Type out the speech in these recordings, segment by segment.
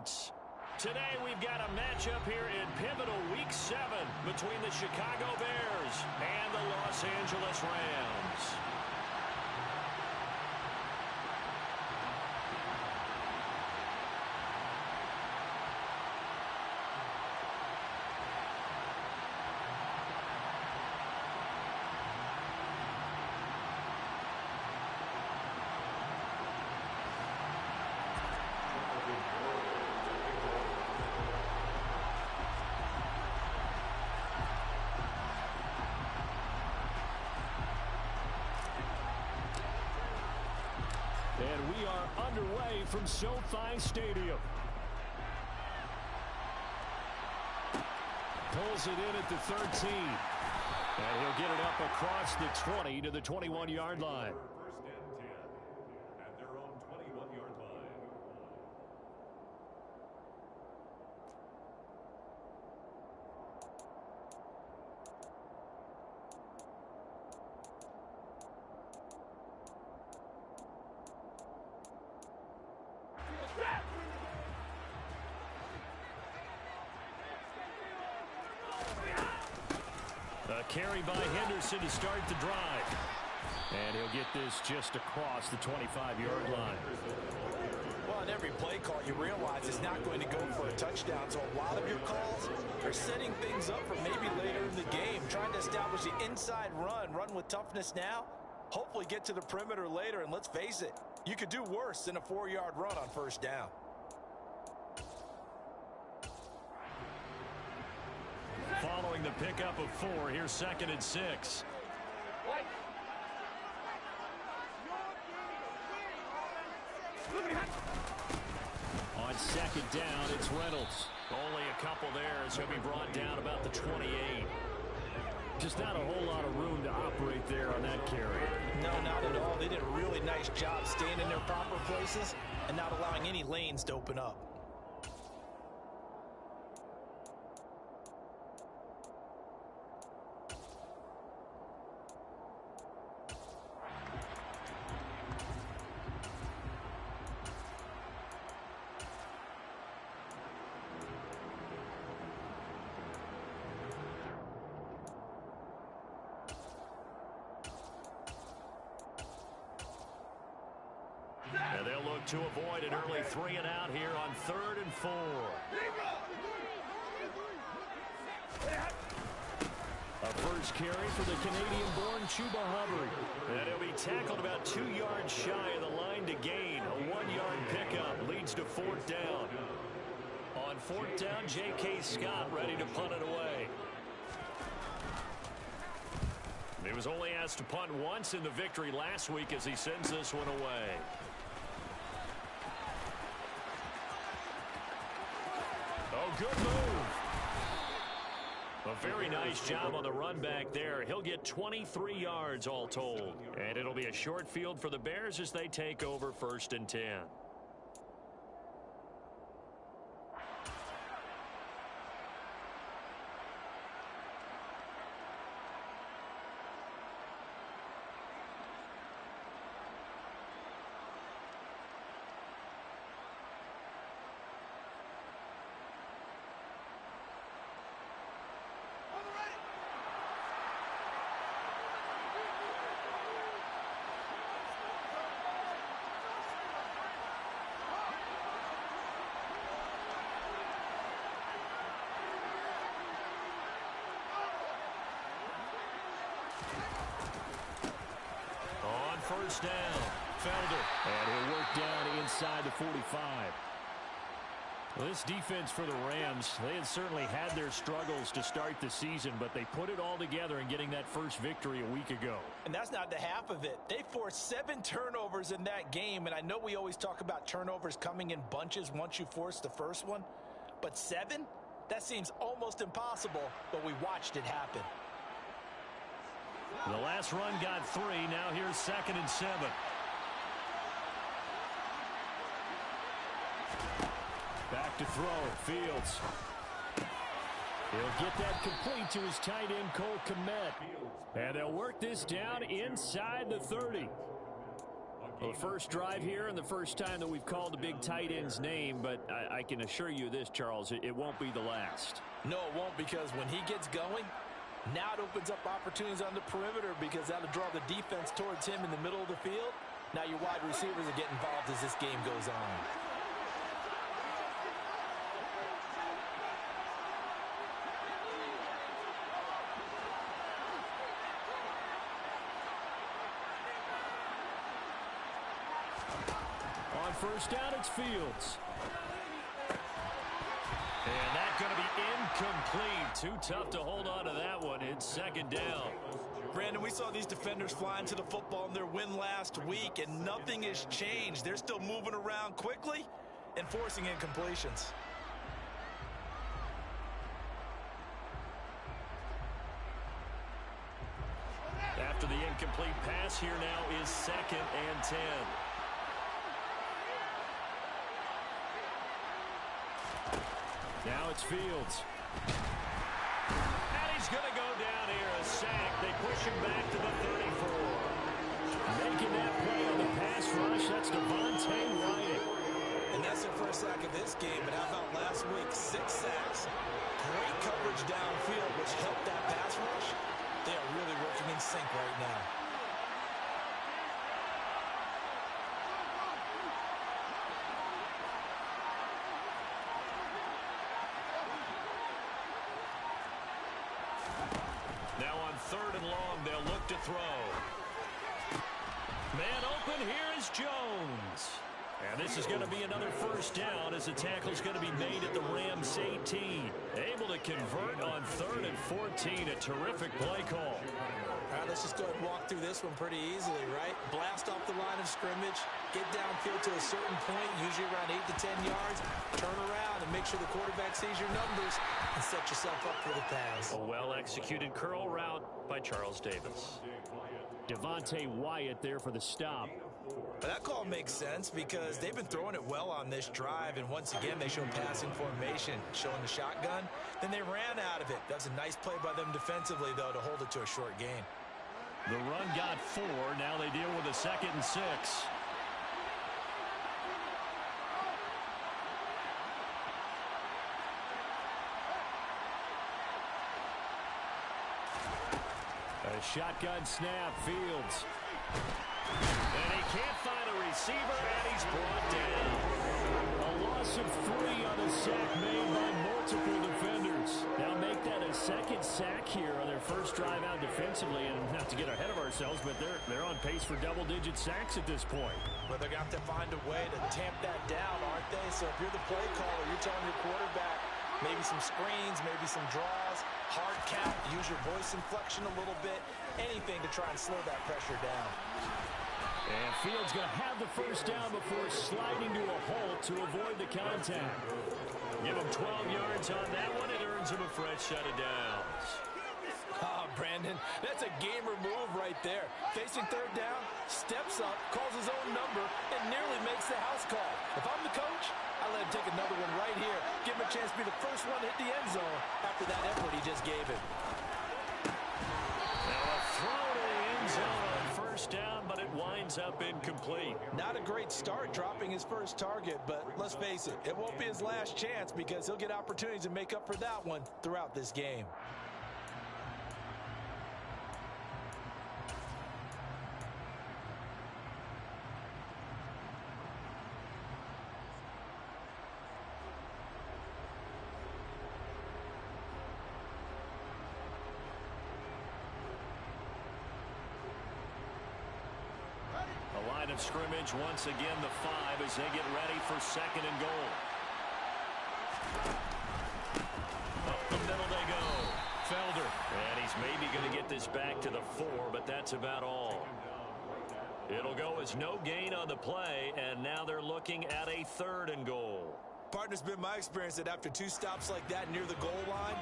points. Today we've got a matchup here in pivotal Week 7 between the Chicago Bears and the Los Angeles Rams. And we are underway from SoFi Stadium. Pulls it in at the 13. And he'll get it up across the 20 to the 21-yard line. First and 10 at their own 21-yard line. A carry by Henderson to start the drive. And he'll get this just across the 25-yard line. Well, in every play call, you realize it's not going to go for a touchdown. So a lot of your calls are setting things up for maybe later in the game, trying to establish the inside run with toughness now, hopefully get to the perimeter later. And let's face it, you could do worse than a 4-yard run on first down. Following the pickup of 4, here's 2nd and 6. On 2nd down, it's Reynolds. Only a couple there as he'll be brought down about the 28. Just not a whole lot of room to operate there on that carry. No, not at all. They did a really nice job staying in their proper places and not allowing any lanes to open up. And they'll look to avoid an early 3 and out here on 3rd and 4. A first carry for the Canadian-born Chuba Hubbard. And he'll be tackled about 2 yards shy of the line to gain. A 1-yard pickup leads to 4th down. On 4th down, J.K. Scott ready to punt it away. He was only asked to punt once in the victory last week as he sends this one away. Oh, good move. A very nice job on the run back there. He'll get 23 yards all told. And it'll be a short field for the Bears as they take over 1st and 10. First down, Felder. And he'll work down inside the 45. Well, this defense for the Rams, they had certainly had their struggles to start the season, but they put it all together in getting that first victory a week ago. And that's not the half of it. They forced 7 turnovers in that game, and I know we always talk about turnovers coming in bunches once you force the first one, but 7? That seems almost impossible, but we watched it happen. The last run got 3. Now here's 2nd and 7. Back to throw. Fields. He'll get that complete to his tight end, Cole Kmet. And they'll work this down inside the 30. Well, the first drive here and the first time that we've called the big tight end's name, but I can assure you this, Charles, it won't be the last. No, it won't, because when he gets going, now it opens up opportunities on the perimeter because that'll draw the defense towards him in the middle of the field. Now your wide receivers will get involved as this game goes on. On first down, it's Fields. And that's going to be incomplete. Too tough to hold on to that one. It's second down. Brandon, we saw these defenders fly into the football in their win last week, and nothing has changed. They're still moving around quickly and forcing incompletions. After the incomplete pass, here now is 2nd and 10. Now it's Fields. And he's going to go down here, a sack. They push him back to the 34. Making that play on the pass rush, that's Devontae Wyatt. And that's their first sack of this game, but how about last week? 6 sacks. Great coverage downfield, which helped that pass rush. They are really working in sync right now. Now on 3rd and long, they'll look to throw. Man open, here is Jones. And this is going to be another first down as the tackle's going to be made at the Rams 18. Able to convert on 3rd and 14. A terrific play call. All right, let's just go ahead and walk through this one pretty easily, right? Blast off the line of scrimmage, get downfield to a certain point, usually around 8 to 10 yards, turn around and make sure the quarterback sees your numbers and set yourself up for the pass. A well-executed curl route by Charles Davis. Devontae Wyatt there for the stop. But that call makes sense because they've been throwing it well on this drive, and once again they show passing formation, showing the shotgun. Then they ran out of it. That's a nice play by them defensively, though, to hold it to a short gain. The run got 4. Now they deal with a 2nd and 6. A shotgun snap, Fields. And he can't find a receiver, and he's brought down. A loss of 3 on a sack made by multiple defenders. Now make that a 2nd sack here on their first drive out defensively. And not to get ahead of ourselves, but they're on pace for double-digit sacks at this point. But they're going to have to find a way to tamp that down, aren't they? So if you're the play caller, you're telling your quarterback, maybe some screens, maybe some draws, hard count, use your voice inflection a little bit, anything to try and slow that pressure down. And Fields going to have the first down before sliding to a halt to avoid the contact. Give him 12 yards on that one. It earns him a fresh set of downs. Ah, Brandon, that's a gamer move right there. Facing 3rd down, steps up, calls his own number, and nearly makes the house call. If I'm the coach, I let him take another one right here. Give him a chance to be the first one to hit the end zone after that effort he just gave him. Now a throw to the end zone on first down, but it winds up incomplete. Not a great start dropping his first target, but let's face it, it won't be his last chance because he'll get opportunities to make up for that one throughout this game. The line of scrimmage once again the 5 as they get ready for 2nd and goal. Up the middle they go. Felder. And he's maybe going to get this back to the 4, but that's about all. It'll go as no gain on the play, and now they're looking at a 3rd and goal. Partner's been my experience that after 2 stops like that near the goal line,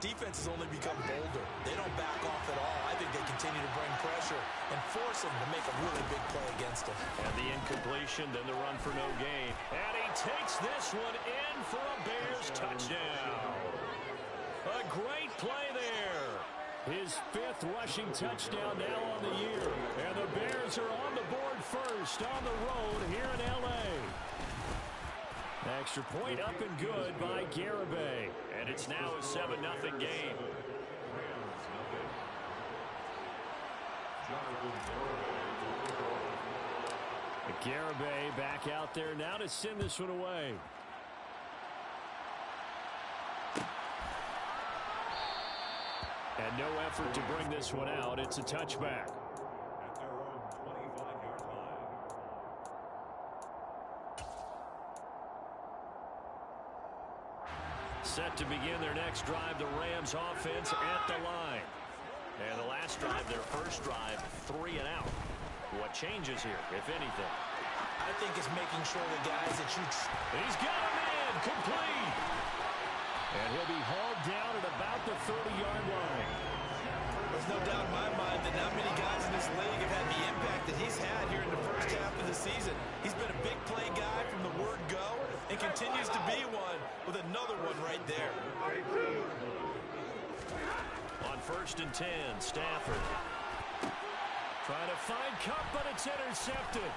defenses only become bolder. They don't back off at all. I think they continue to bring pressure and force them to make a really big play against them. And the incompletion, then the run for no gain. And he takes this one in for a Bears touchdown. A great play there. His 5th rushing touchdown now on the year. And the Bears are on the board first on the road here in L.A. Extra point up and good by Garibay. And it's now a 7-0 game. Garibay back out there now to send this one away. And no effort to bring this one out. It's a touchback. At their own 25-yard line. Set to begin their next drive, the Rams offense at the line. And the last drive, their first drive, 3 and out. What changes here, if anything? I think it's making sure the guys that you... He's got a man, complete. And he'll be hauled down at about the 30-yard line. There's no doubt in my mind that not many guys in this league have had the impact that he's had here in the first half of the season. He's been a big play guy from the word go and continues to be one with another one right there. On 1st and 10, Stafford. Trying to find Cup, but it's intercepted.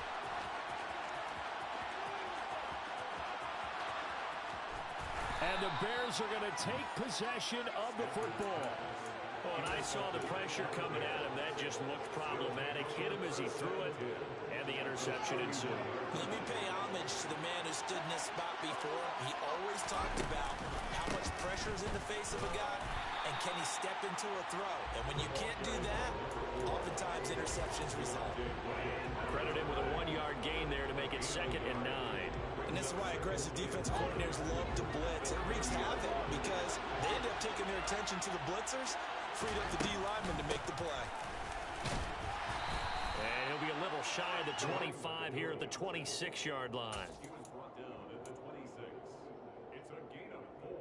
And the Bears are going to take possession of the football. Well, and I saw the pressure coming at him. That just looked problematic. Hit him as he threw it, and the interception ensued. Let me pay homage to the man who stood in this spot before. He always talked about how much pressure is in the face of a guy, and can he step into a throw. And when you can't do that, oftentimes interceptions result. Credit him with a 1-yard gain there to make it 2nd and 9. And this is why aggressive defensive coordinators love to blitz. It wreaks havoc because they end up taking their attention to the blitzers, freed up the D lineman to make the play. And he'll be a little shy of the 25 here at the 26-yard line. He was brought down at the 26. It's a gain of 4.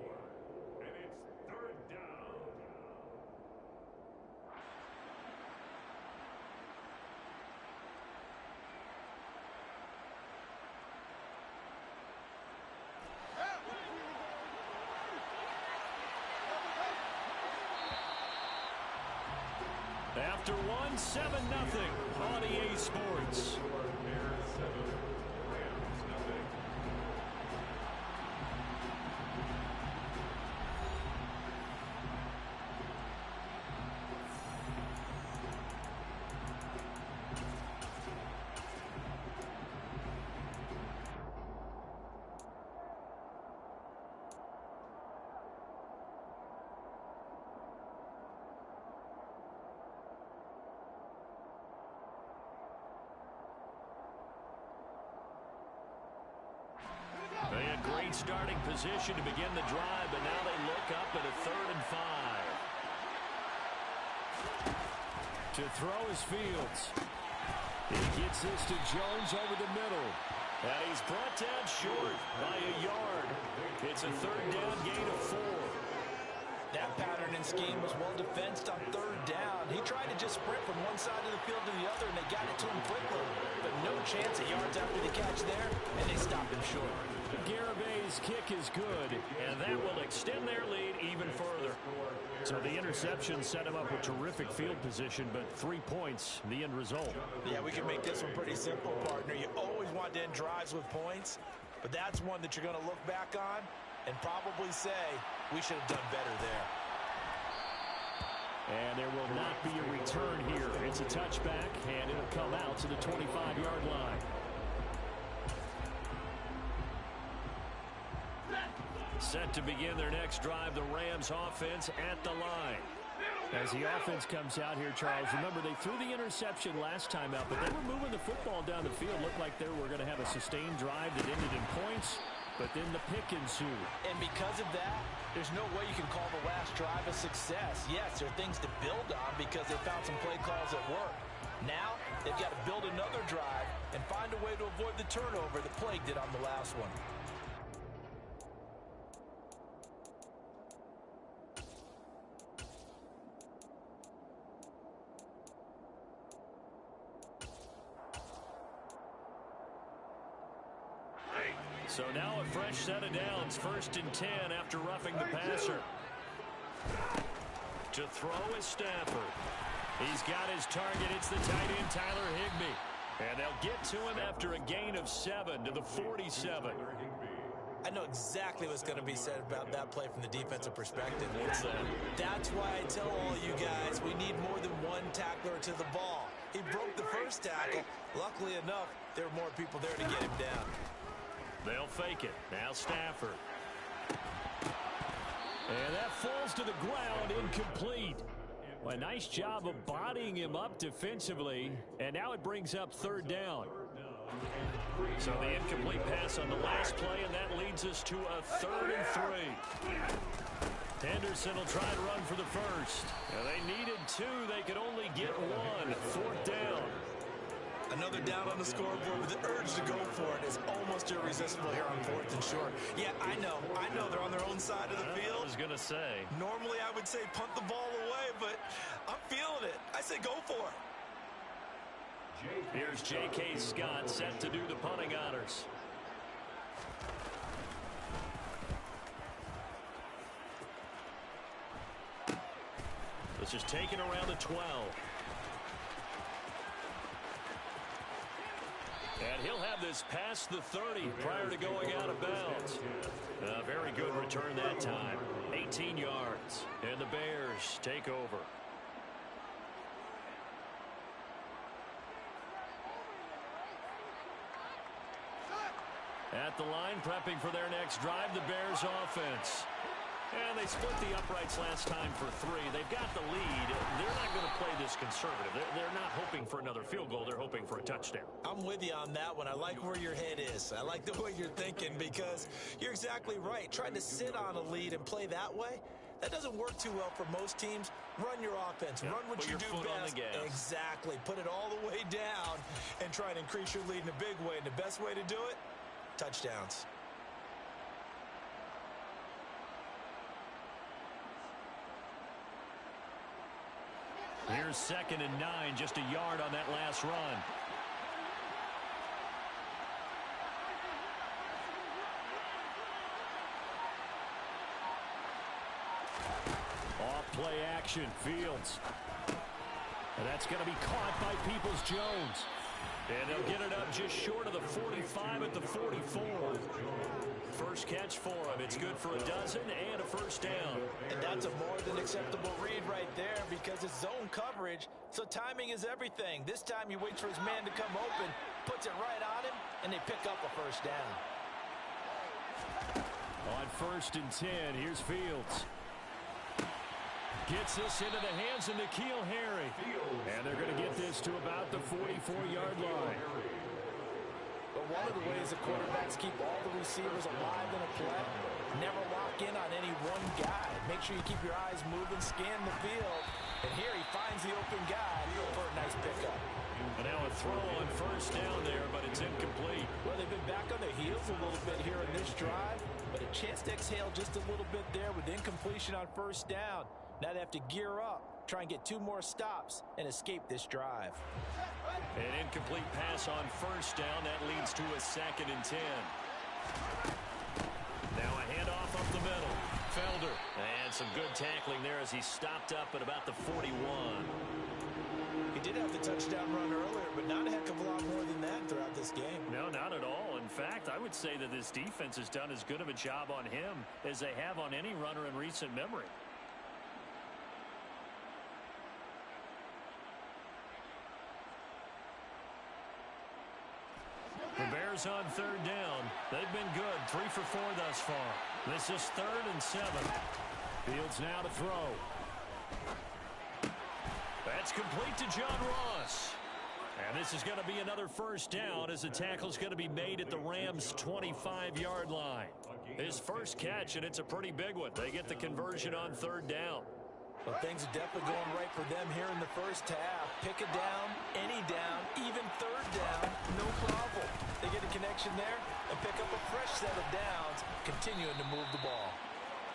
And it's 3rd down. After 7-0 on EA Sports. Bears 7, Rams nothing. They had great starting position to begin the drive, but now they look up at a 3rd and 5. To throw is Fields. He gets this to Jones over the middle. And he's brought down short by a yard. It's a 3rd down gain of 4. That pattern and scheme was well defensed on 3rd down. He tried to just sprint from one side of the field to the other, and they got it to him quickly. But no chance of yards after the catch there, and they stopped him short. Garibay's kick is good, and that will extend their lead even further. So the interception set him up with terrific field position, but 3 points, the end result. Yeah, we can make this one pretty simple, partner. You always want to end drives with points, but that's one that you're going to look back on and probably say, we should have done better there. And there will not be a return here. It's a touchback, and it'll come out to the 25-yard line. Set to begin their next drive, the Rams offense at the line. As the offense comes out here, Charles, remember they threw the interception last time out, but they were moving the football down the field. Looked like they were going to have a sustained drive that ended in points, but then the pick ensued. And because of that, there's no way you can call the last drive a success. Yes, there are things to build on because they found some play calls that work. Now, they've got to build another drive and find a way to avoid the turnover that plagued it on the last one. So now a fresh set of downs, 1st and 10 after roughing the passer. To throw is Stafford. He's got his target. It's the tight end, Tyler Higbee. And they'll get to him after a gain of 7 to the 47. I know exactly what's going to be said about that play from the defensive perspective. What's that? That's why I tell all you guys we need more than one tackler to the ball. He broke the first tackle. Luckily enough, there were more people there to get him down. They'll fake it. Now Stafford. And that falls to the ground, incomplete. Well, a nice job of bodying him up defensively. And now it brings up 3rd down. So the incomplete pass on the last play, and that leads us to a 3rd and 3. Henderson will try and run for the first. Now they needed 2. They could only get 1. 4th down. Another down on the scoreboard with the urge to go for it is almost irresistible here on 4th and short. Yeah, I know they're on their own side of the field. I was going to say. Normally I would say punt the ball away, but I'm feeling it. I say go for it. Here's J.K. Scott set to do the punting honors. This is taken around the 12. And he'll have this past the 30 prior to going out of bounds. A very good return that time. 18 yards. And the Bears take over. At the line, prepping for their next drive, the Bears offense. And they split the uprights last time for 3. They've got the lead. They're not going to play this conservative. They're not hoping for another field goal. They're hoping for a touchdown. I'm with you on that one. I like where your head is. I like the way you're thinking because you're exactly right. Trying to sit on a lead and play that way, that doesn't work too well for most teams. Run your offense. Run what you do best. Exactly. Put it all the way down and try and increase your lead in a big way. And the best way to do it, touchdowns. Here's 2nd and 9, just a yard on that last run. Off play action, Fields. And that's going to be caught by Peoples-Jones. And they'll get it up just short of the 45 at the 44. First catch for him. It's good for a dozen and a first down. And that's a more than acceptable read right there because it's zone coverage, so timing is everything. This time he waits for his man to come open, puts it right on him, and they pick up a first down. On 1st and 10, here's Fields. Gets this into the hands of N'Keal Harry. And they're going to get this to about the 44-yard line. But one of the ways the quarterbacks keep all the receivers alive in a play, never lock in on any one guy. Make sure you keep your eyes moving, scan the field. And here he finds the open guy for a nice pickup. And now a throw on 1st down there, but it's incomplete. Well, they've been back on their heels a little bit here in this drive, but a chance to exhale just a little bit there with incompletion on 1st down. Now they have to gear up, try and get 2 more stops, and escape this drive. An incomplete pass on 1st down. That leads to a 2nd and 10. Now a handoff up the middle. Felder. And some good tackling there as he stopped up at about the 41. He did have the touchdown run earlier, but not a heck of a lot more than that throughout this game. No, not at all. In fact, I would say that this defense has done as good of a job on him as they have on any runner in recent memory. The Bears on 3rd down. They've been good. 3 for 4 thus far. This is 3rd and 7. Fields now to throw. That's complete to John Ross. And this is going to be another first down as the tackle's going to be made at the Rams' 25-yard line. His first catch, and it's a pretty big one. They get the conversion on 3rd down. Well, things are definitely going right for them here in the first half. Pick a down, any down, even 3rd down, no problem. They get a connection there and pick up a fresh set of downs, continuing to move the ball.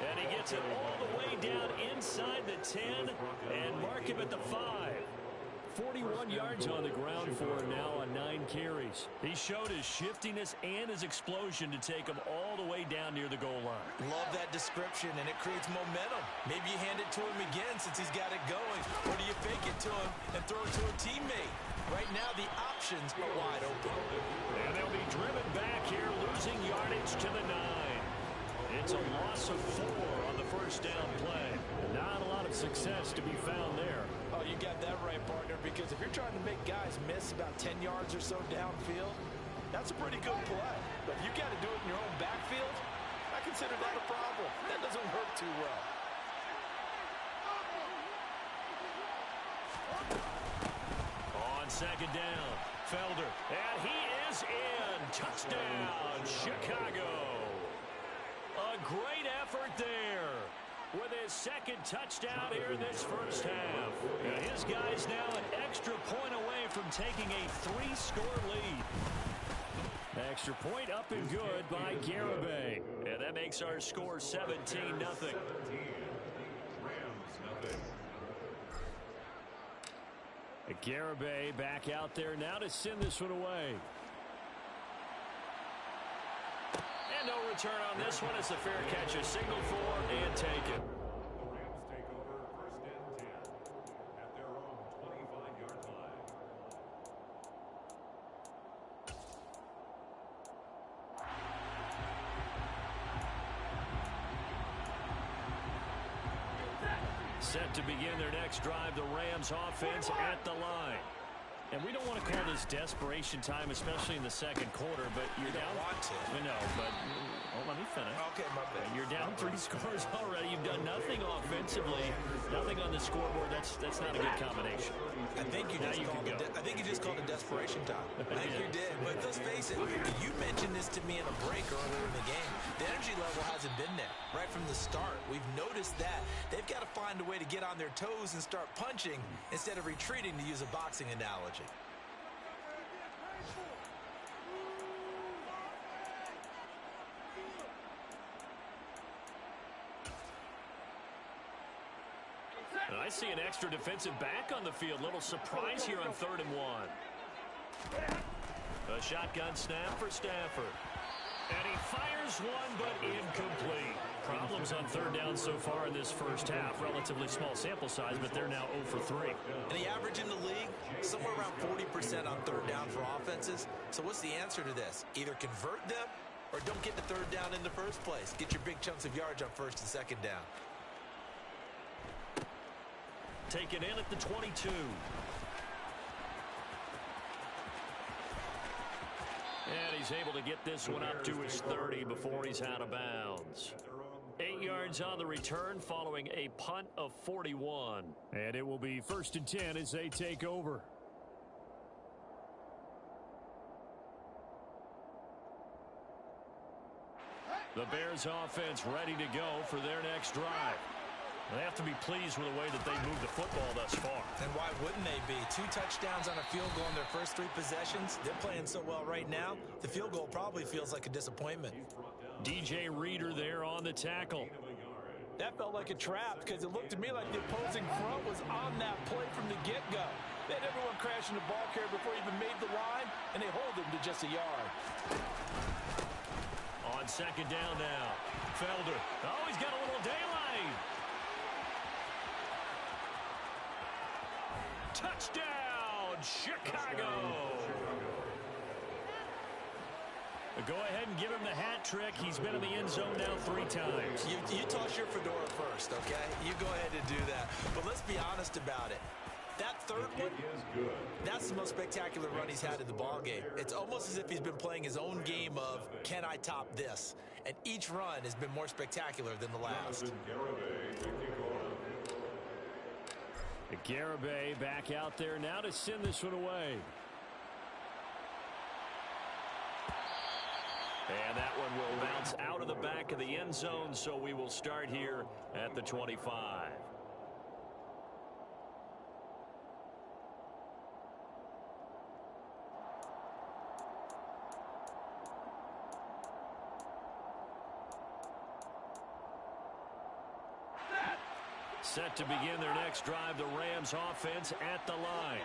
And he gets it all the way down inside the 10 and mark him at the 5. 41 yards on the ground for him now on 9 carries. He showed his shiftiness and his explosion to take him all the way down near the goal line. Love that description, and it creates momentum. Maybe you hand it to him again since he's got it going, or do you fake it to him and throw it to a teammate? Right now, the options are wide open. And they'll be driven back here, losing yardage to the 9. It's a loss of 4 on the first down play. Not a lot of success to be found there. Oh, you got that right, partner, because if you're trying to make guys miss about 10 yards or so downfield, that's a pretty good play. But if you got to do it in your own backfield, I consider that a problem. That doesn't work too well. On second down, Felder, and he is in. Touchdown, Chicago. A great effort there with his second touchdown here in this first half. And his guy's now an extra point away from taking a 3-score lead. Extra point up and good by Garibay. And that makes our score 17-0. Garibay back out there now to send this one away. And no return on this one. It's a fair catch, a signal for, and take it. The Rams take over 1st and 10 at their own 25-yard line. Set to begin their next drive, the Rams offense at the line. And we don't want to call this desperation time, especially in the second quarter, but you're down. Want to. No, but let me finish. Okay, my bad. You're down 3 scores already. You've done nothing offensively, nothing on the scoreboard. That's not a good combination. I think you just called it desperation time. I think you did. But let's face it, you mentioned this to me in a break earlier in the game. The energy level hasn't been there right from the start. We've noticed that. They've got to find a way to get on their toes and start punching instead of retreating, to use a boxing analogy. And I see an extra defensive back on the field. Little surprise here on 3rd and 1. A shotgun snap for Stafford. And he fires one, but incomplete. Problems on 3rd down so far in this first half. Relatively small sample size, but they're now 0 for 3. And the average in the league, somewhere around 40% on 3rd down for offenses. So what's the answer to this? Either convert them or don't get the 3rd down in the first place. Get your big chunks of yards on 1st and 2nd down. Taken in at the 22. And he's able to get this one up to his 30 before he's out of bounds. 8 yards on the return following a punt of 41. And it will be 1st and 10 as they take over. The Bears offense ready to go for their next drive. They have to be pleased with the way that they moved the football thus far. And why wouldn't they be? 2 touchdowns on a field goal in their first 3 possessions. They're playing so well right now, the field goal probably feels like a disappointment. DJ Reader there on the tackle. That felt like a trap because it looked to me like the opposing front was on that play from the get-go. They had everyone crashing the ball carrier before he even made the line, and they hold him to just a yard. On 2nd down now. Felder. Oh, he's got a little daylight. Touchdown, Chicago. Go ahead and give him the hat trick. He's been in the end zone now 3 times. You toss your fedora first, okay? You go ahead and do that. But let's be honest about it. That 3rd one, that's the most spectacular run he's had in the ballgame. It's almost as if he's been playing his own game of, can I top this? And each run has been more spectacular than the last. Garibay back out there now to send this one away. And that one will bounce out of the back of the end zone, so we will start here at the 25. Set to begin their next drive, the Rams offense at the line.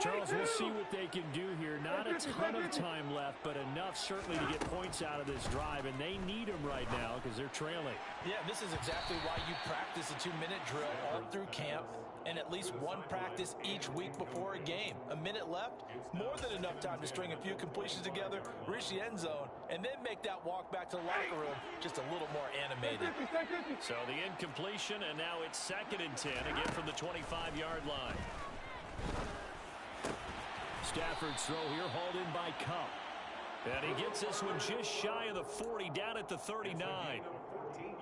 Charles, we'll see what they can do here. Not a ton of time left, but enough certainly to get points out of this drive, and they need them right now because they're trailing. Yeah, this is exactly why you practice a 2-minute drill all through camp and at least one practice each week before a game. A minute left, more than enough time to string a few completions together, reach the end zone, and then make that walk back to the locker room just a little more animated. So the incompletion, and now it's 2nd and 10, again from the 25-yard line. Stafford's throw here hauled in by Cup. And he gets this one just shy of the 40, down at the 39.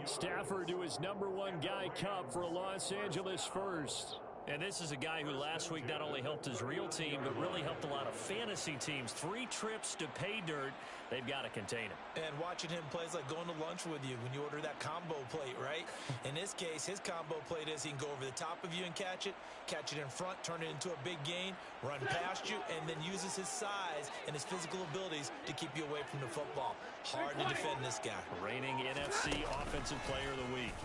Stafford to his #1 guy, Cup, for a Los Angeles first. And this is a guy who last week not only helped his real team, but really helped a lot of fantasy teams. 3 trips to pay dirt. They've got to contain him. And watching him play is like going to lunch with you when you order that combo plate, right? In this case, his combo plate is he can go over the top of you and catch it in front, turn it into a big gain, run past you, and then uses his size and his physical abilities to keep you away from the football. Hard to defend this guy. Reigning NFC Offensive Player of the Week.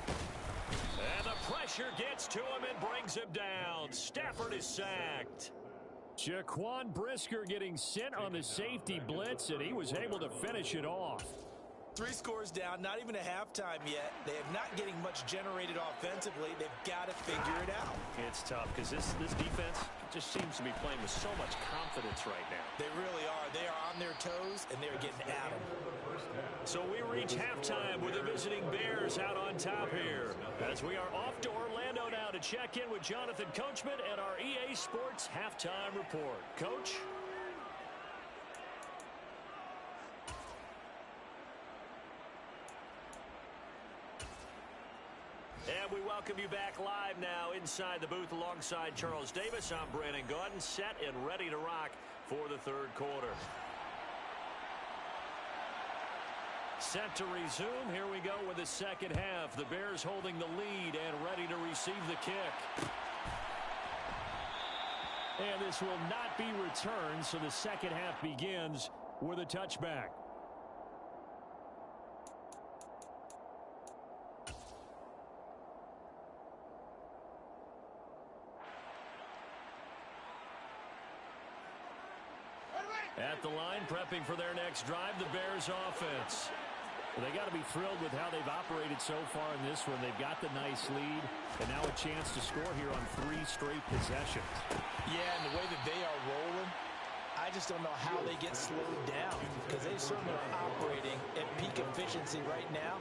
And the pressure gets to him and brings him down. Stafford is sacked. Jaquan Brisker getting sent on the safety blitz, and he was able to finish it off. 3 scores down, not even a halftime yet. They are not getting much generated offensively. They've got to figure it out. It's tough because this defense just seems to be playing with so much confidence right now. They really are. They are on their toes, and they're getting at them. So we reach halftime with the visiting Bears out on top here. As we are off to Orlando now to check in with Jonathan Coachman and our EA Sports Halftime Report. Coach? And we welcome you back live now inside the booth alongside Charles Davis. I'm Brandon Gaudin, set and ready to rock for the 3rd quarter. Set to resume. Here we go with the 2nd half. The Bears holding the lead and ready to receive the kick. And this will not be returned, so the 2nd half begins with a touchback. At the line, prepping for their next drive, the Bears offense. Well, they got to be thrilled with how they've operated so far in this one. They've got the nice lead, and now a chance to score here on 3 straight possessions. Yeah, and the way that they are rolling, I just don't know how they get slowed down because they certainly are operating at peak efficiency right now.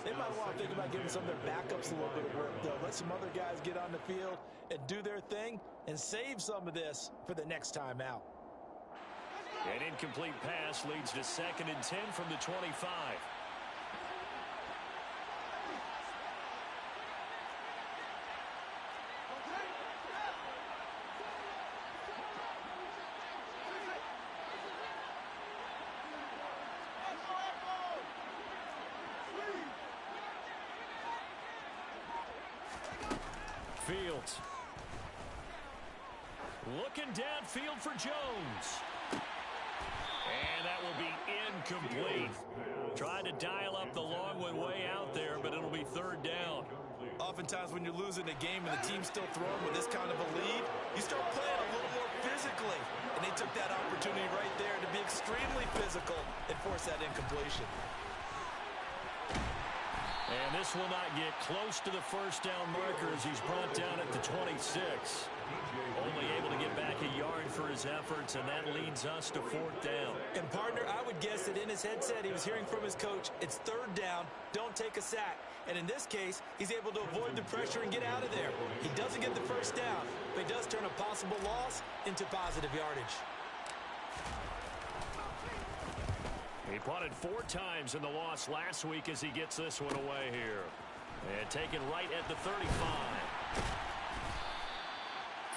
They might want to think about giving some of their backups a little bit of work, though. Let some other guys get on the field and do their thing and save some of this for the next time out. An incomplete pass leads to 2nd and 10 from the 25. Fields. Looking downfield for Jones. And that will be incomplete. Tried to dial up the long one way out there, but it'll be 3rd down. Oftentimes when you're losing a game and the team's still throwing with this kind of a lead, you start playing a little more physically. And they took that opportunity right there to be extremely physical and force that incompletion. And this will not get close to the 1st down marker as he's brought down at the 26. Only able to get back a yard for his efforts, and that leads us to 4th down. And, partner, I would guess that in his headset he was hearing from his coach, it's 3rd down, don't take a sack. And in this case, he's able to avoid the pressure and get out of there. He doesn't get the 1st down, but he does turn a possible loss into positive yardage. He punted 4 times in the loss last week as he gets this one away here. And taken right at the 35.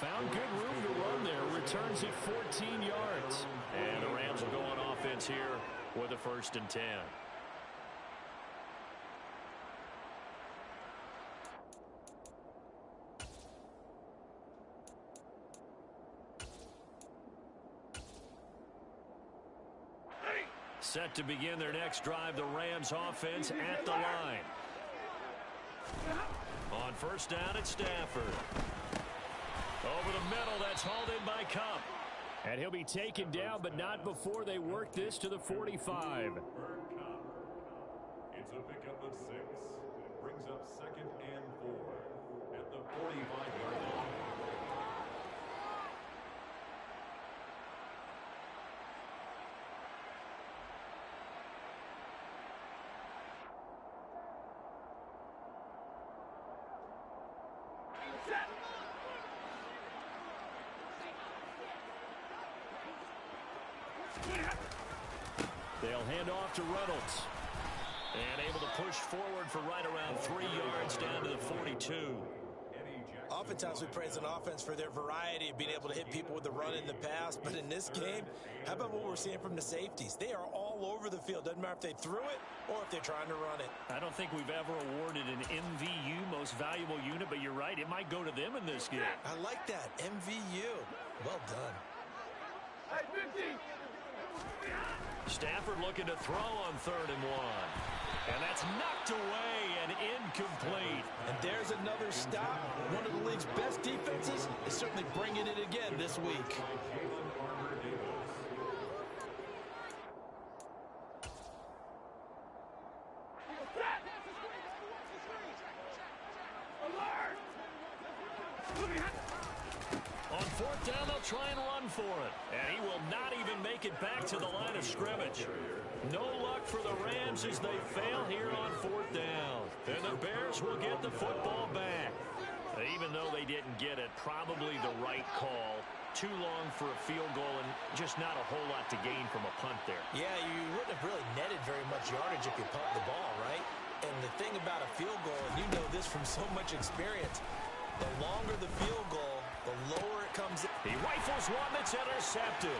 Found good room to run there. Returns it 14 yards. And the Rams will go on offense here with a 1st and 10. Set to begin their next drive, the Rams offense at the line. On 1st down, it's Stafford. Over the middle, that's hauled in by Cup. And he'll be taken down, but not before they work this to the 45. It's a pickup of 6. Brings up 2nd and 4 at the 45-yard line. They'll hand off to Reynolds. And able to push forward for right around 3 yards down to the 42. Oftentimes we praise an offense for their variety of being able to hit people with the run in the pass. But in this game, how about what we're seeing from the safeties? They are all over the field. Doesn't matter if they threw it or if they're trying to run it. I don't think we've ever awarded an MVU, most valuable unit, but you're right. It might go to them in this game. I like that. MVU. Well done. Stafford looking to throw on 3rd and 1. And that's knocked away and incomplete. And there's another stop. One of the league's best defenses is certainly bringing it again this week. On 4th down, they'll try and run for it. And he will not even make it back to the line of scrimmage. No luck for the Rams as they fail here on 4th down. And the Bears will get the football back. Even though they didn't get it, probably the right call. Too long for a field goal and just not a whole lot to gain from a punt there. Yeah, you wouldn't have really netted very much yardage if you pumped the ball, right? And the thing about a field goal, and you know this from so much experience, the longer the field goal, the lower it comes in. He rifles one that's intercepted.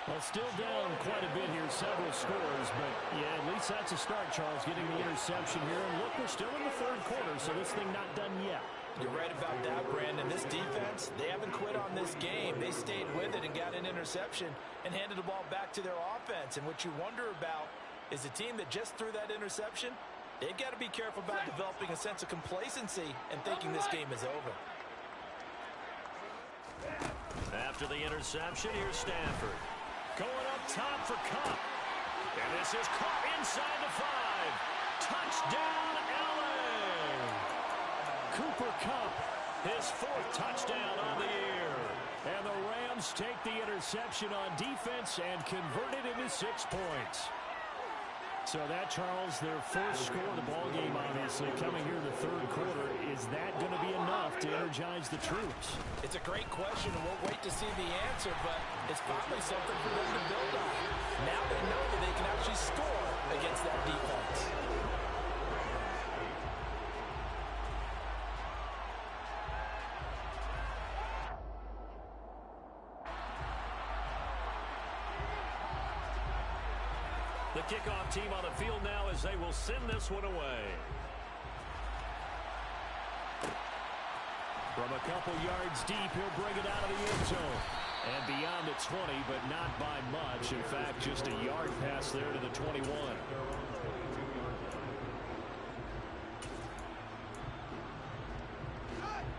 Well, still down quite a bit here, several scores, but yeah, at least that's a start, Charles, getting the interception here. And look, we're still in the 3rd quarter, so this thing not done yet. You're right about that, Brandon. This defense, they haven't quit on this game. They stayed with it and got an interception and handed the ball back to their offense. And what you wonder about is a team that just threw that interception, they've got to be careful about developing a sense of complacency and thinking this game is over. After the interception, here's Stafford. Going up top for Cup. And this is caught inside the 5. Touchdown, LA! Cooper Kupp, his 4th touchdown on the year. And the Rams take the interception on defense and convert it into 6 points. So that, Charles, their first score of the ballgame, obviously, coming here in the 3rd quarter. Is that going to be enough to energize the troops? It's a great question, and we'll wait to see the answer, but it's probably something for them to build on. Now they know that they can actually score against that defense. The kickoff team on the field now as they will send this one away. From a couple yards deep, he'll bring it out of the end zone. And beyond the 20, but not by much. In fact, just a yard pass there to the 21.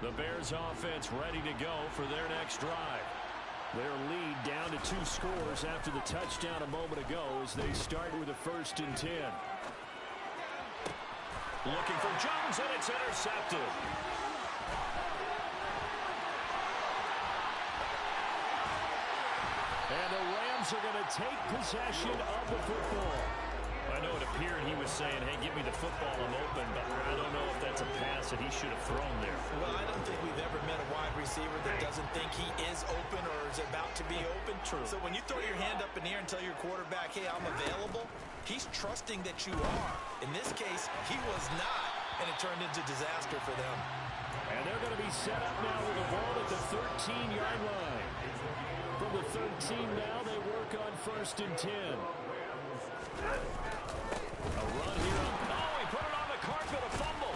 The Bears offense ready to go for their next drive. Their lead down to 2 scores after the touchdown a moment ago as they start with a 1st and 10. Looking for Jones, and it's intercepted. And the Rams are going to take possession of the football. I know it appeared he was saying, hey, give me the football, I'm open, but I don't know if that's a pass that he should have thrown there. Well, I don't think we've ever met a wide receiver that doesn't think he is open or is about to be open. True. So when you throw your hand up in the air and tell your quarterback, hey, I'm available, he's trusting that you are. In this case, he was not, and it turned into disaster for them. And they're going to be set up now with the ball at the 13-yard line. From the 13 now, they work on 1st and 10. A run here. Oh, he put it on the carpet, a fumble.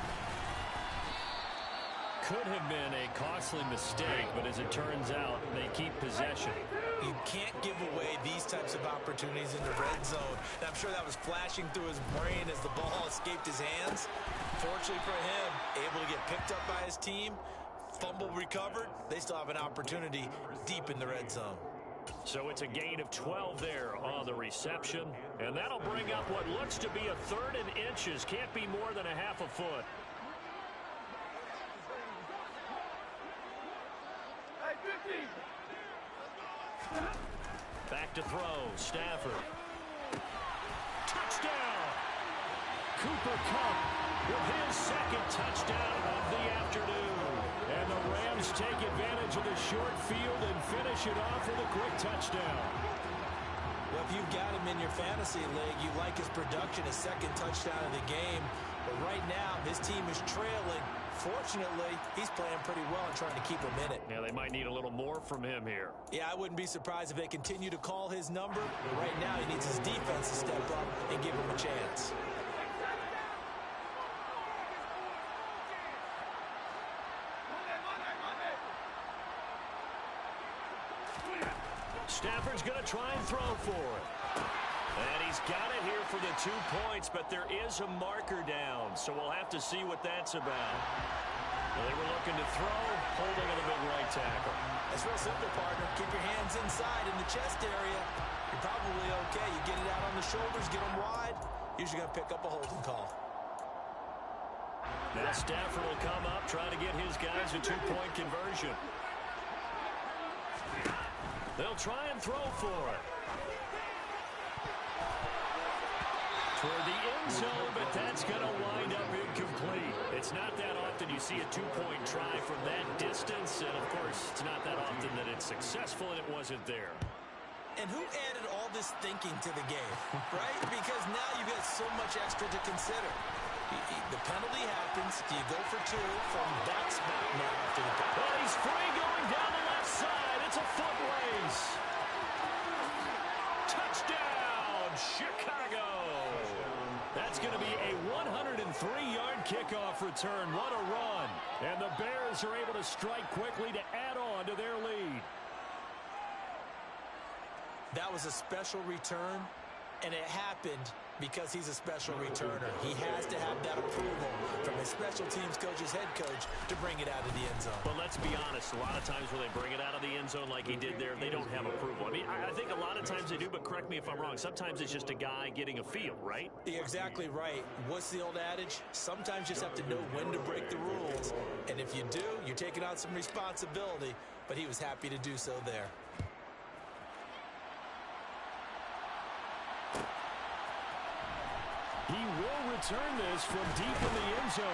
Could have been a costly mistake, but as it turns out, they keep possession. You can't give away these types of opportunities in the red zone. And I'm sure that was flashing through his brain as the ball escaped his hands. Fortunately for him, able to get picked up by his team, fumble recovered, they still have an opportunity deep in the red zone. So it's a gain of 12 there on the reception. And that'll bring up what looks to be a 3rd and inches. Can't be more than a half a foot. Back to throw. Stafford. Touchdown! Cooper Kupp with his 2nd touchdown of the afternoon. And the Rams take advantage of the short field and finish it off with a quick touchdown. Well, if you've got him in your fantasy league, you like his production, his 2nd touchdown of the game. But right now, his team is trailing. Fortunately, he's playing pretty well and trying to keep him in it. Yeah, they might need a little more from him here. Yeah, I wouldn't be surprised if they continue to call his number. But right now, he needs his defense to step up and give him a chance. Stafford's going to try and throw for it. And he's got it here for the 2 points, but there is a marker down, so we'll have to see what that's about. Well, they were looking to throw, holding on the big right tackle. It's real simple, partner. Keep your hands inside in the chest area. You're probably okay. You get it out on the shoulders, get them wide. Usually going to pick up a holding call. Now Stafford will come up, try to get his guys a 2-point conversion. They'll try and throw for it. Toward the end zone, but that's going to wind up incomplete. It's not that often you see a 2-point try from that distance, and of course, it's not that often that it's successful, and it wasn't there. And who added all this thinking to the game, right? Because now you've got so much extra to consider. The penalty happens. Do you go for 2 from that spot now after the penalty? Well, he's free going down the left side. It's a foot race. Touchdown, Chicago. That's going to be a 103-yard kickoff return. What a run. And the Bears are able to strike quickly to add on to their lead. That was a special return, and it happened because he's a special returner. He has to have that approval from his special teams coach's head coach to bring it out of the end zone. But let's be honest, a lot of times when they bring it out of the end zone like he did there, they don't have approval. I mean, I think a lot of times they do, but correct me if I'm wrong. Sometimes it's just a guy getting a feel, right? You're exactly right. What's the old adage? Sometimes you just have to know when to break the rules. And if you do, you're taking on some responsibility. But he was happy to do so there. He will return this from deep in the end zone.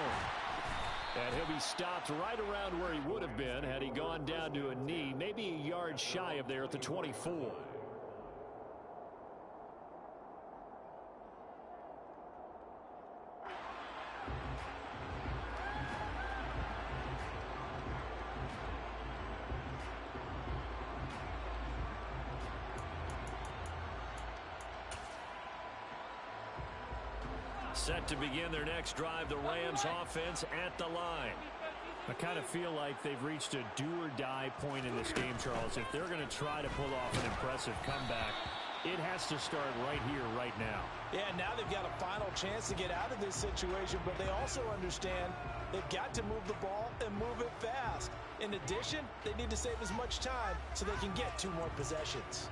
And he'll be stopped right around where he would have been had he gone down to a knee, maybe a yard shy of there at the 24. Set to begin their next drive, the Rams offense at the line. I kind of feel like they've reached a do-or-die point in this game, Charles. If they're going to try to pull off an impressive comeback, it has to start right here, right now. Yeah, now they've got a final chance to get out of this situation, but they also understand they've got to move the ball and move it fast. In addition, they need to save as much time so they can get 2 more possessions.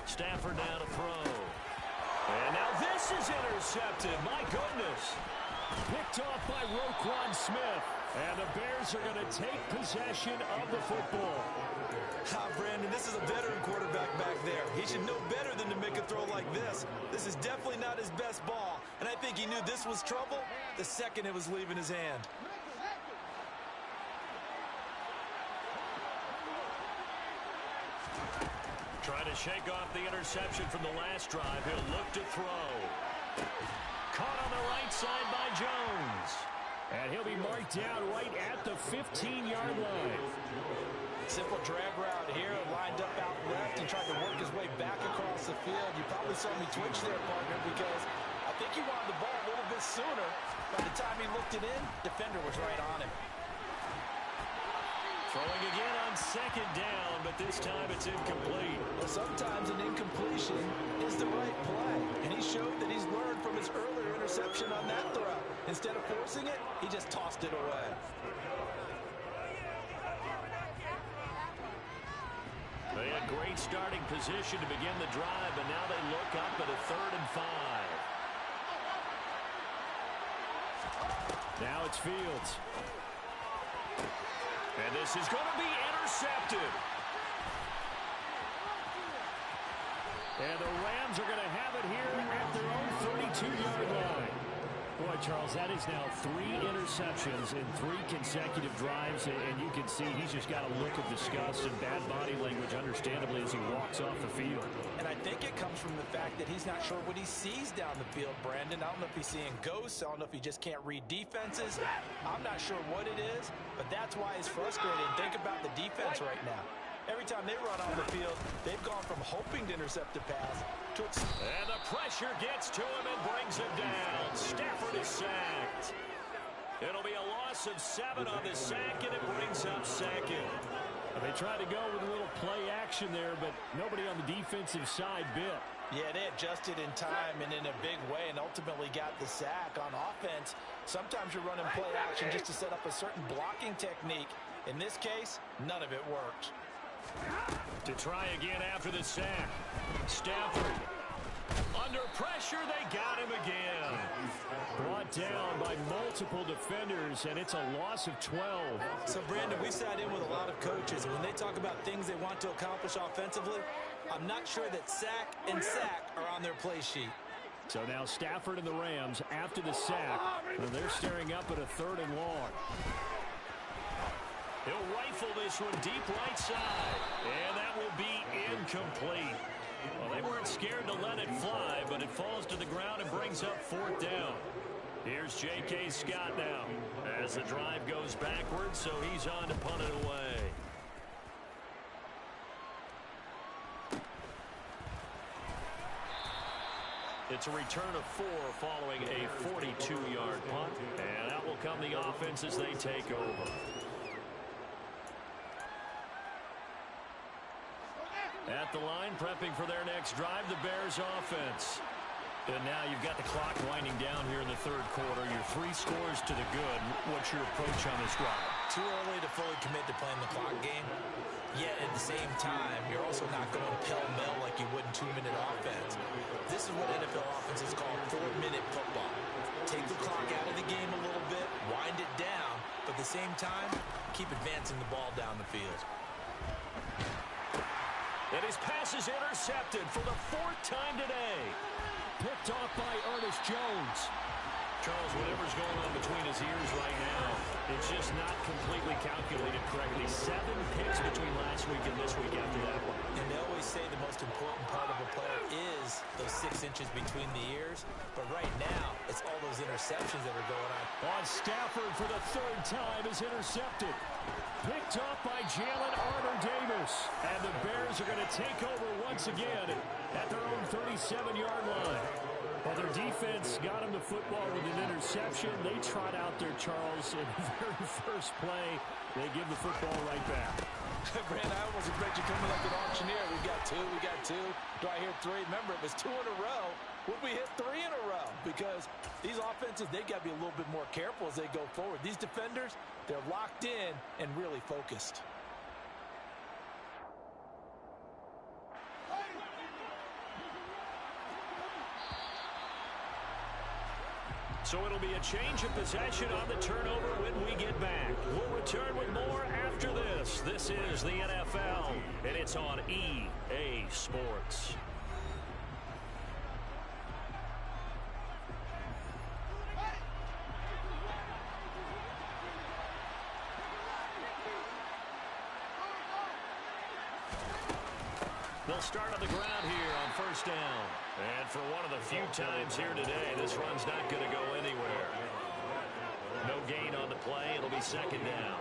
Stafford down to throw. And now this is intercepted. My goodness. Picked off by Roquan Smith. And the Bears are going to take possession of the football. Brandon, this is a veteran quarterback back there. He should know better than to make a throw like this. This is definitely not his best ball. And I think he knew this was trouble the second it was leaving his hand. Trying to shake off the interception from the last drive. He'll look to throw. Caught on the right side by Jones. And he'll be marked down right at the 15-yard line. Simple drag route here, lined up out left and tried to work his way back across the field. You probably saw me twitch there, partner, because I think he he wanted the ball a little bit sooner. By the time he looked it in, defender was right on him. Throwing again on second down, but this time it's incomplete. Well, sometimes an incompletion is the right play, and he showed that he's learned from his earlier interception on that throw. Instead of forcing it, he just tossed it away. They had great starting position to begin the drive, but now they look up at a 3rd and 5. Now it's Fields. And this is going to be intercepted. And the Rams are going to have it here at their own 32-yard line. Boy, Charles, that is now 3 interceptions in 3 consecutive drives, and you can see he's just got a look of disgust and bad body language, understandably, as he walks off the field. And I think it comes from the fact that he's not sure what he sees down the field, Brandon. I don't know if he's seeing ghosts. I don't know if he just can't read defenses. I'm not sure what it is, but that's why he's frustrated. Think about the defense right now. Every time they run on the field, they've gone from hoping to intercept the pass to... And the pressure gets to him and brings him down. Stafford is sacked. It'll be a loss of 7 on the sack, and it brings up 2nd. They tried to go with a little play action there, but nobody on the defensive side bit. Yeah, they adjusted in time and in a big way and ultimately got the sack. On offense, sometimes you're running play action just to set up a certain blocking technique. In this case, none of it worked. To try again after the sack. Stafford. Under pressure, they got him again. Brought down by multiple defenders, and it's a loss of 12. So, Brandon, we sat in with a lot of coaches, and when they talk about things they want to accomplish offensively, I'm not sure that sack and sack are on their play sheet. So now Stafford and the Rams, after the sack, they're staring up at a 3rd and long. He'll rifle this one deep right side, and that will be incomplete. Well, they weren't scared to let it fly, but it falls to the ground and brings up 4th down. Here's J.K. Scott now as the drive goes backwards, so he's on to punt it away. It's a return of 4 following a 42-yard punt, and out will come the offense as they take over. At the line, prepping for their next drive, the Bears offense. And now you've got the clock winding down here in the 3rd quarter. Your 3 scores to the good. What's your approach on this drive? Too early to fully commit to playing the clock game. Yet at the same time, you're also not going pell-mell like you would in 2-minute offense. This is what NFL offenses call 4-minute football. Take the clock out of the game a little bit, wind it down, but at the same time, keep advancing the ball down the field. And his pass is intercepted for the 4th time today. Picked off by Ernest Jones. Charles, whatever's going on between his ears right now, it's just not completely calculated correctly. 7 picks between last week and this week after that one. And they always say the most important part of a player is those 6 inches between the ears. But right now, it's all those interceptions that are going on. Stafford for the 3rd time is intercepted. Picked up by Jalen Armour-Davis. And the Bears are going to take over once again at their own 37-yard line. Well, their defense got him the football with an interception. They trot out there, Charles, in the very first play. They give the football right back. Brand, I almost expect you coming like an auctioneer. We got 2, we got 2. Do I hear 3? Remember, it was 2 in a row. Would we hit 3 in a row? Because these offenses, they got to be a little bit more careful as they go forward. These defenders, they're locked in and really focused. So it'll be a change of possession on the turnover when we get back. We'll return with more after this. This is the NFL, and it's on EA Sports. They'll start on the ground here on 1st down. And for one of the few times here today, this run's not going to go anywhere. No gain on the play. It'll be 2nd down.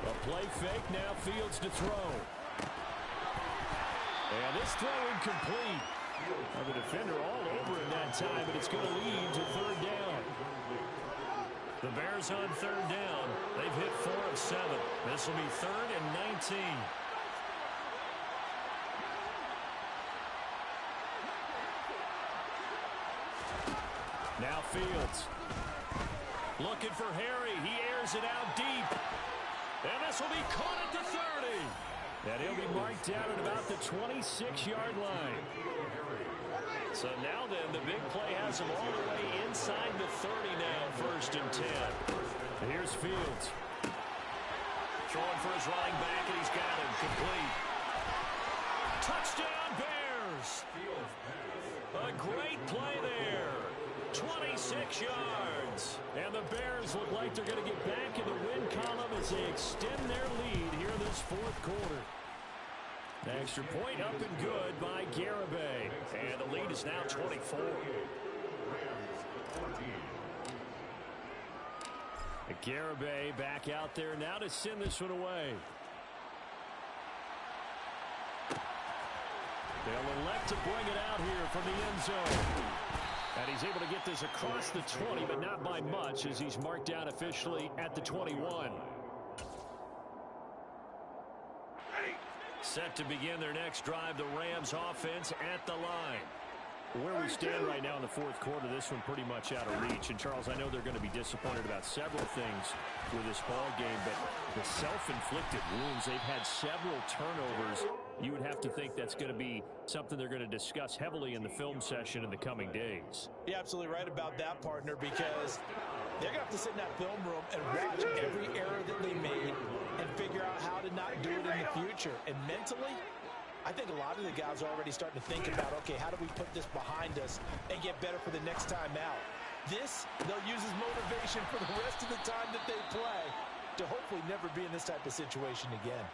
A play fake, now Fields to throw. And This throw incomplete. Well, the defender all over it that time, but it's going to lead to third down. The Bears on third down. They've hit 4 of 7. This will be 3rd and 19. Now Fields. Looking for Harry. He airs it out deep. And this will be caught at the 30. And he'll be marked down at about the 26-yard line. So now then, the big play has him all the way inside the 30 now, 1st and 10. And here's Fields. Throwing for his running back, and he's got him complete. Touchdown, Bears! A great play there. 26 yards. And the Bears look like they're going to get back in the win column as they extend their lead here in this 4th quarter. The extra point up and good by Garibay. And the lead is now 24. Garibay back out there now to send this one away. They'll elect to bring it out here from the end zone. And he's able to get this across the 20, but not by much, as he's marked down officially at the 21. Set to begin their next drive, the Rams offense at the line. Where we stand right now in the 4th quarter, this one pretty much out of reach. And, Charles, I know they're going to be disappointed about several things with this ball game, but the self-inflicted wounds, they've had several turnovers. You would have to think that's going to be something they're going to discuss heavily in the film session in the coming days. You're absolutely right about that, partner, because they're going to have to sit in that film room and watch every error that they made and figure out how to not do it in the future. And mentally, I think a lot of the guys are already starting to think about, okay, how do we put this behind us and get better for the next time out? This, they'll use as motivation for the rest of the time that they play to hopefully never be in this type of situation again.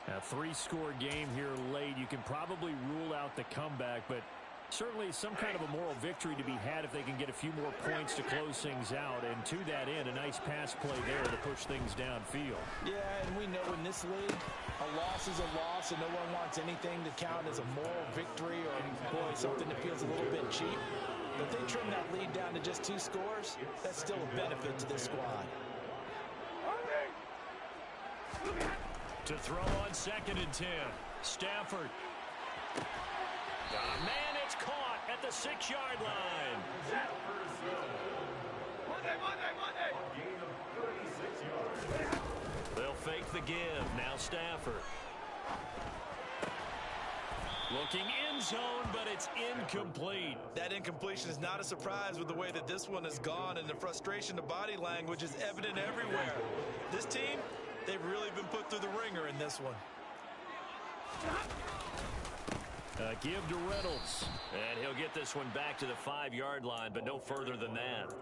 A 3-score game here late. You can probably rule out the comeback, but certainly some kind of a moral victory to be had if they can get a few more points to close things out. And to that end, a nice pass play there to push things downfield. Yeah, and we know in this league, a loss is a loss, and no one wants anything to count as a moral victory or, boy, something that feels a little bit cheap. But if they trim that lead down to just 2 scores, that's still a benefit to this squad. To throw on 2nd and 10. Stafford. Man, it's caught at the 6-yard line. They'll fake the give. Now Stafford. Looking end zone, but it's incomplete. That incompletion is not a surprise with the way that this one has gone, and the frustration of body language is evident everywhere. This team, they've really been put through the ringer in this one. Give to Reynolds. And he'll get this one back to the 5-yard line, but no further than that.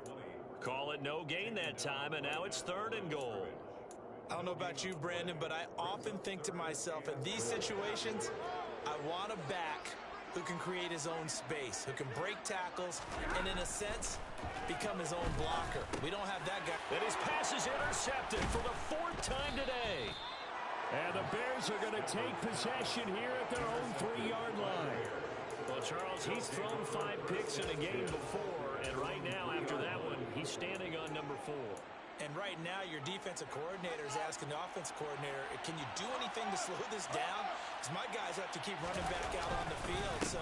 Call it no gain that time, and now it's 3rd and goal. I don't know about you, Brandon, but I often think to myself, in these situations, I want a back who can create his own space, who can break tackles, and in a sense, become his own blocker. We don't have that guy. And his pass is intercepted for the 4th time today. And the Bears are going to take possession here at their own 3-yard line. Well, Charles, he's thrown 5 picks in a game before, and right now, after that one, he's standing on number 4. And right now, your defensive coordinator is asking the offensive coordinator, can you do anything to slow this down? Because my guys have to keep running back out on the field. So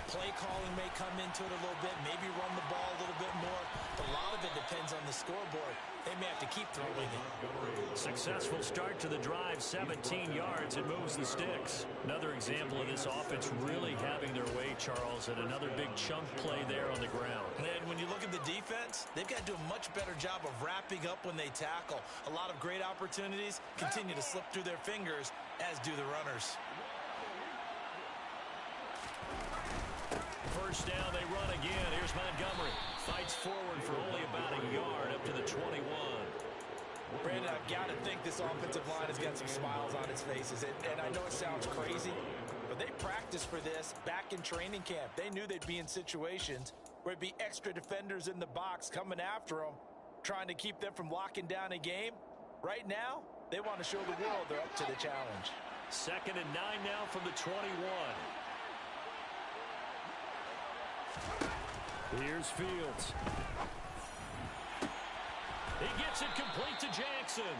play calling may come into it a little bit, maybe run the ball a little bit more. But a lot of it depends on the scoreboard. They may have to keep throwing it. Successful start to the drive, 17 yards. It moves the sticks. Another example of this offense really having their way, Charles, and another big chunk play there on the ground. And when you look at the defense, they've got to do a much better job of wrapping up when they tackle. A lot of great opportunities continue to slip through their fingers, as do the runners. First down, they run again. Here's Montgomery. Fights forward for only about a yard up to the 21. Brandon, I've got to think this offensive line has got some smiles on its faces. And I know it sounds crazy, but they practiced for this back in training camp. They knew they'd be in situations where it'd be extra defenders in the box coming after them, trying to keep them from locking down a game. Right now, they want to show the world they're up to the challenge. 2nd and 9 now from the 21. Here's Fields. He gets it complete to Jackson.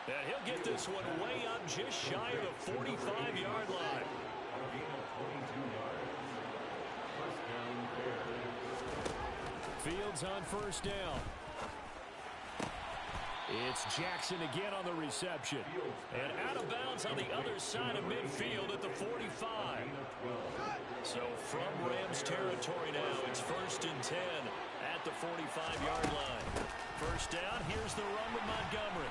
And he'll get this one way up just shy of the 45-yard line. Fields on 1st down. It's Jackson again on the reception. And out of bounds on the other side of midfield at the 45. So from Rams territory now, it's 1st and 10 at the 45-yard line. 1st down, here's the run with Montgomery.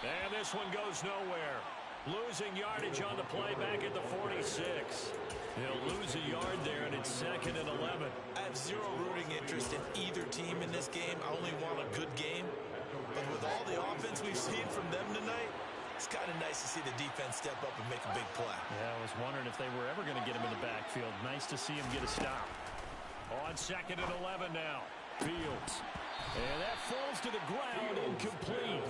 And this one goes nowhere. Losing yardage on the play back at the 46. He'll lose a yard there, and it's 2nd and 11. I have zero rooting interest in either team in this game. I only want a good game. But with all the offense we've seen from them tonight, it's kind of nice to see the defense step up and make a big play. Yeah, I was wondering if they were ever going to get him in the backfield. Nice to see him get a stop. On 2nd and 11 now. Fields. And that falls to the ground, incomplete.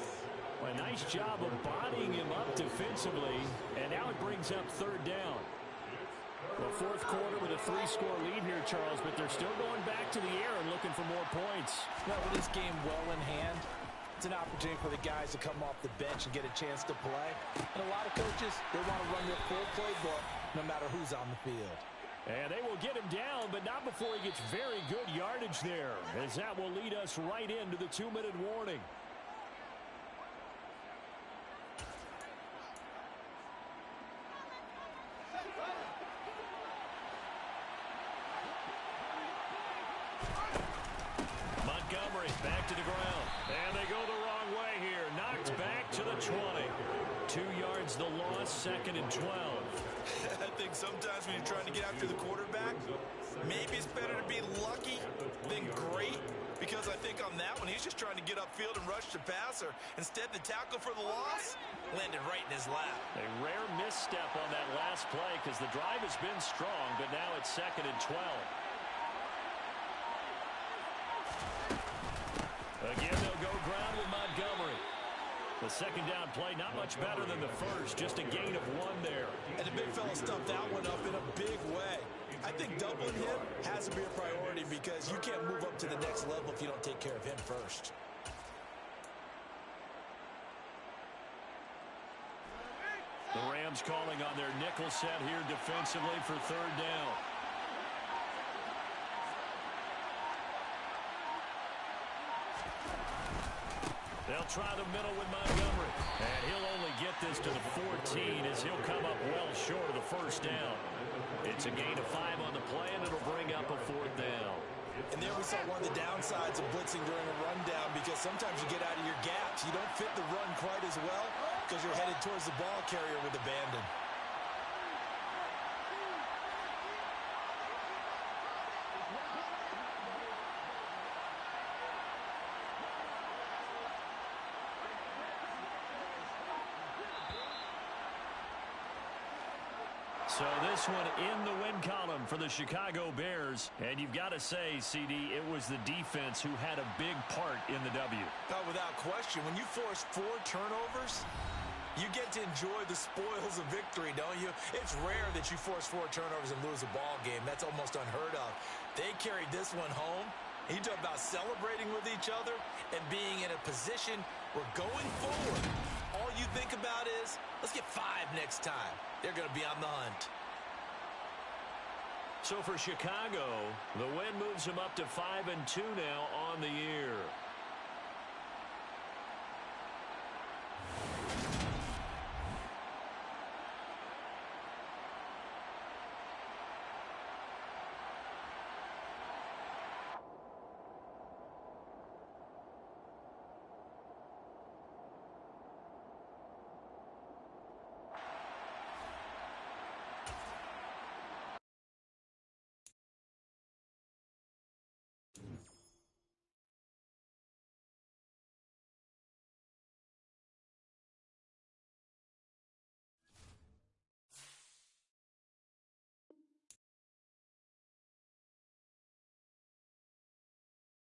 A nice job of bodying him up defensively. And now it brings up 3rd down. The 4th quarter with a 3-score lead here, Charles, but they're still going back to the air and looking for more points. Well, with this game well in hand, it's an opportunity for the guys to come off the bench and get a chance to play. And a lot of coaches, they want to run their full playbook no matter who's on the field. And they will get him down, but not before he gets very good yardage there, as that will lead us right into the 2-minute warning. Montgomery back to the ground. And they go the wrong way here. Knocked back to the 20. 2 yards the loss, 2nd and 12. I think sometimes when you're trying to get after the quarterback, maybe it's better to be lucky than great. Because I think on that one, he's just trying to get upfield and rush the passer. Instead, the tackle for the loss landed right in his lap. A rare misstep on that last play because the drive has been strong, but now it's 2nd and 12. Again, they'll go ground with Montgomery. The 2nd down play, not much better than the first, just a gain of 1 there. And the big fella stuffed that one up in a big way. I think doubling him has to be a priority because you can't move up to the next level if you don't take care of him first. The Rams calling on their nickel set here defensively for 3rd down. They'll try the middle with Montgomery. And he'll only get this to the 14 as he'll come up well short of the 1st down. It's a gain of 5 on the play, and it'll bring up a 4th down. And there we saw one of the downsides of blitzing during a rundown because sometimes you get out of your gaps. You don't fit the run quite as well because you're headed towards the ball carrier with abandon. So this one in the win column for the Chicago Bears. And you've got to say, CD, it was the defense who had a big part in the W. Oh, without question. When you force 4 turnovers, you get to enjoy the spoils of victory, don't you? It's rare that you force 4 turnovers and lose a ball game. That's almost unheard of. They carried this one home. You talk about celebrating with each other and being in a position where going forward, all you think about is, let's get 5 next time. They're going to be on the hunt. So for Chicago, the win moves them up to 5-2 now on the year.